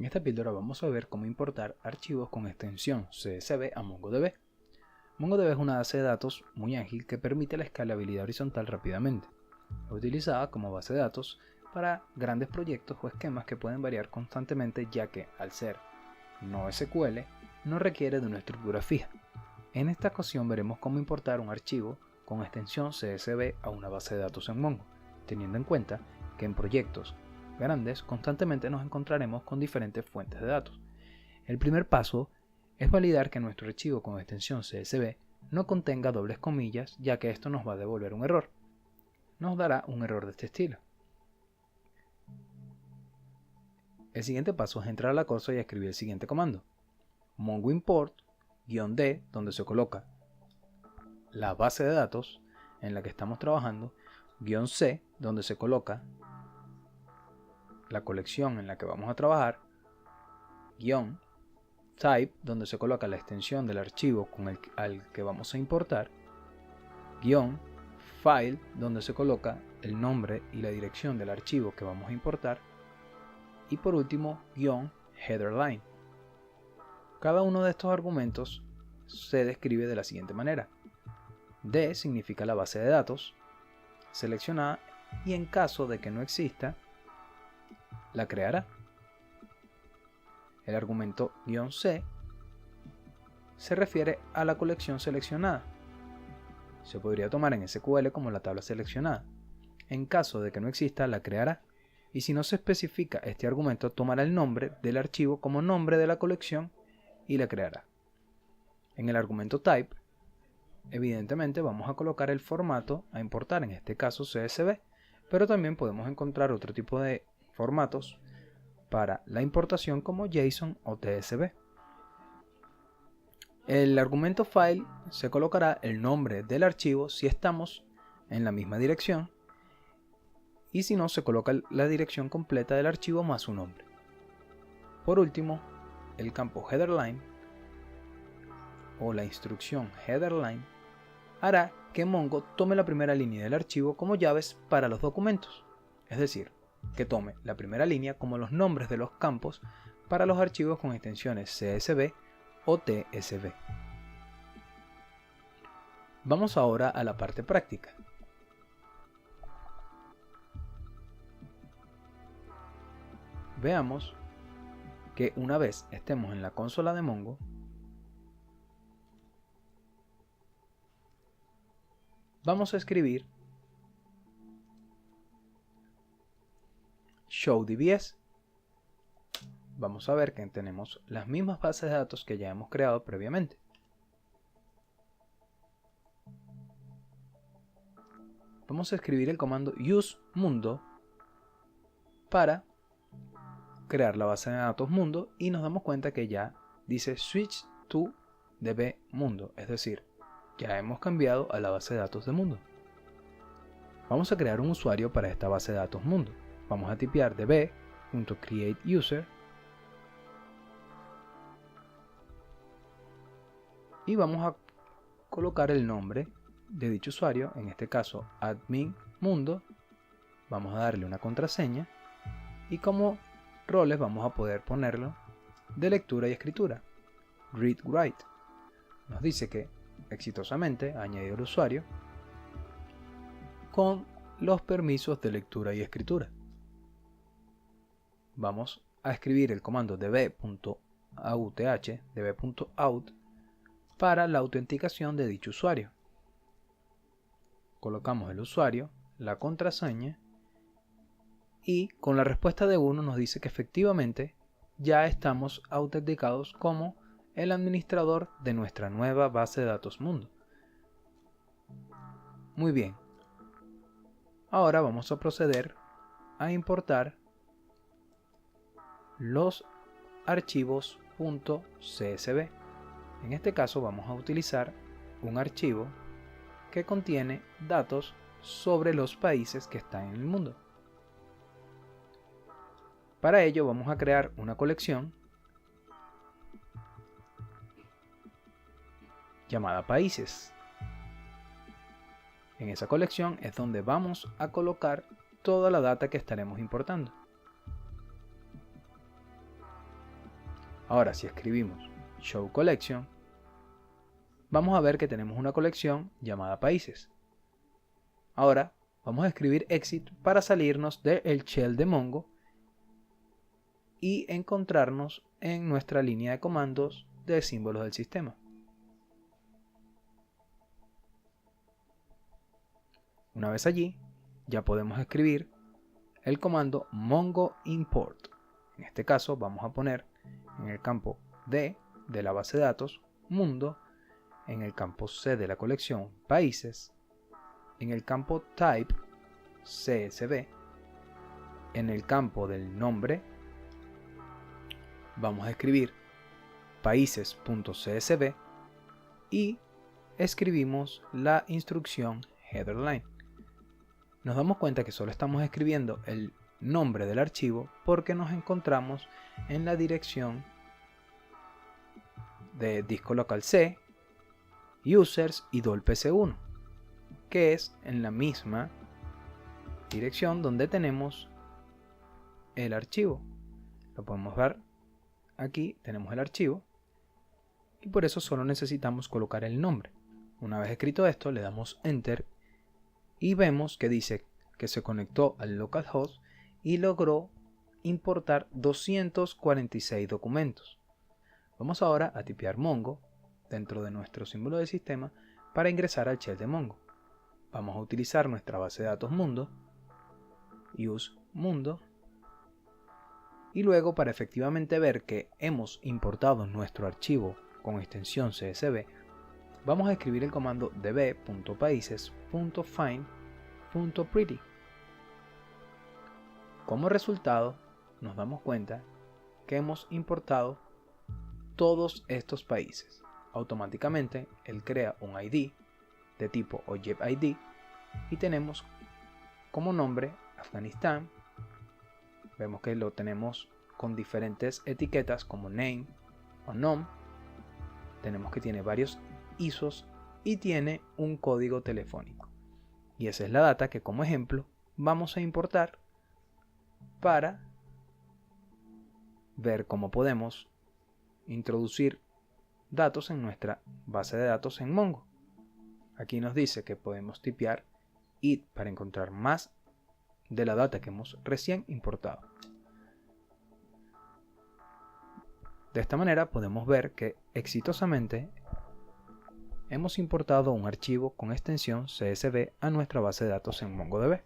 esta píldora vamos a ver cómo importar archivos con extensión CSV a MongoDB. MongoDB es una base de datos muy ágil que permite la escalabilidad horizontal rápidamente. Es utilizada como base de datos para grandes proyectos o esquemas que pueden variar constantemente, ya que, al ser no SQL, no requiere de una estructura fija. En esta ocasión veremos cómo importar un archivo con extensión CSV a una base de datos en Mongo, teniendo en cuenta que en proyectos grandes constantemente nos encontraremos con diferentes fuentes de datos. El primer paso es validar que nuestro archivo con extensión CSV no contenga dobles comillas, ya que esto nos va a devolver un error. Nos dará un error de este estilo. El siguiente paso es entrar a la consola y escribir el siguiente comando: mongo import -d, donde se coloca la base de datos en la que estamos trabajando, -c, donde se coloca la colección en la que vamos a trabajar, -type, donde se coloca la extensión del archivo al que vamos a importar, -file, donde se coloca el nombre y la dirección del archivo que vamos a importar, y por último, -headerline. Cada uno de estos argumentos se describe de la siguiente manera: D significa la base de datos seleccionada y en caso de que no exista, la creará. El argumento -c se refiere a la colección seleccionada. Se podría tomar en SQL como la tabla seleccionada. En caso de que no exista, la creará. Y si no se especifica este argumento, tomará el nombre del archivo como nombre de la colección y la creará. En el argumento type, evidentemente vamos a colocar el formato a importar, en este caso CSV, pero también podemos encontrar otro tipo de formatos para la importación como JSON o TSV. El argumento file se colocará el nombre del archivo si estamos en la misma dirección, y si no, se coloca la dirección completa del archivo más su nombre. Por último, el campo headerline o la instrucción headerline hará que Mongo tome la primera línea del archivo como llaves para los documentos, es decir, que tome la primera línea como los nombres de los campos para los archivos con extensiones CSV o TSV. Vamos ahora a la parte práctica. Veamos que una vez estemos en la consola de Mongo, vamos a escribir show dbs. Vamos a ver que tenemos las mismas bases de datos que ya hemos creado previamente. Vamos a escribir el comando use mundo para crear la base de datos mundo y nos damos cuenta que ya dice switch to db mundo, es decir, ya hemos cambiado a la base de datos de mundo. Vamos a crear un usuario para esta base de datos mundo. Vamos a tipear db.createUser y vamos a colocar el nombre de dicho usuario, en este caso admin mundo. Vamos a darle una contraseña y como roles vamos a poder ponerlo de lectura y escritura, read write. Nos dice que exitosamente ha añadido el usuario con los permisos de lectura y escritura. Vamos a escribir el comando db.out para la autenticación de dicho usuario. Colocamos el usuario, la contraseña y con la respuesta de 1 nos dice que efectivamente ya estamos autenticados como el administrador de nuestra nueva base de datos mundo. Muy bien. Ahora vamos a proceder a importar los archivos .csv. En este caso vamos a utilizar un archivo que contiene datos sobre los países que están en el mundo. Para ello vamos a crear una colección llamada países. En esa colección es donde vamos a colocar toda la data que estaremos importando. Ahora, si escribimos show collection, vamos a ver que tenemos una colección llamada países. Ahora vamos a escribir exit para salirnos del shell de Mongo y encontrarnos en nuestra línea de comandos de símbolos del sistema. Una vez allí, ya podemos escribir el comando mongo import. En este caso vamos a poner en el campo D de la base de datos mundo, en el campo C de la colección países, en el campo type CSV, en el campo del nombre vamos a escribir países.csv y escribimos la instrucción headerline. Nos damos cuenta que solo estamos escribiendo el nombre del archivo porque nos encontramos en la dirección de disco local C, users y dolpc1, que es en la misma dirección donde tenemos el archivo. Lo podemos ver aquí, tenemos el archivo y por eso solo necesitamos colocar el nombre. Una vez escrito esto, le damos enter y vemos que dice que se conectó al localhost y logró importar 246 documentos. Vamos ahora a tipear Mongo dentro de nuestro símbolo de sistema para ingresar al shell de Mongo. Vamos a utilizar nuestra base de datos mundo, use mundo, y luego para efectivamente ver que hemos importado nuestro archivo con extensión CSV, vamos a escribir el comando db.países.find.pretty. Como resultado, nos damos cuenta que hemos importado todos estos países. Automáticamente, él crea un ID de tipo OJEP-ID y tenemos como nombre Afganistán. Vemos que lo tenemos con diferentes etiquetas como name o nom. Tenemos que tiene varios ISOs y tiene un código telefónico. Y esa es la data que como ejemplo vamos a importar para ver cómo podemos introducir datos en nuestra base de datos en Mongo. Aquí nos dice que podemos tipear id para encontrar más de la data que hemos recién importado. De esta manera podemos ver que exitosamente hemos importado un archivo con extensión CSV a nuestra base de datos en MongoDB.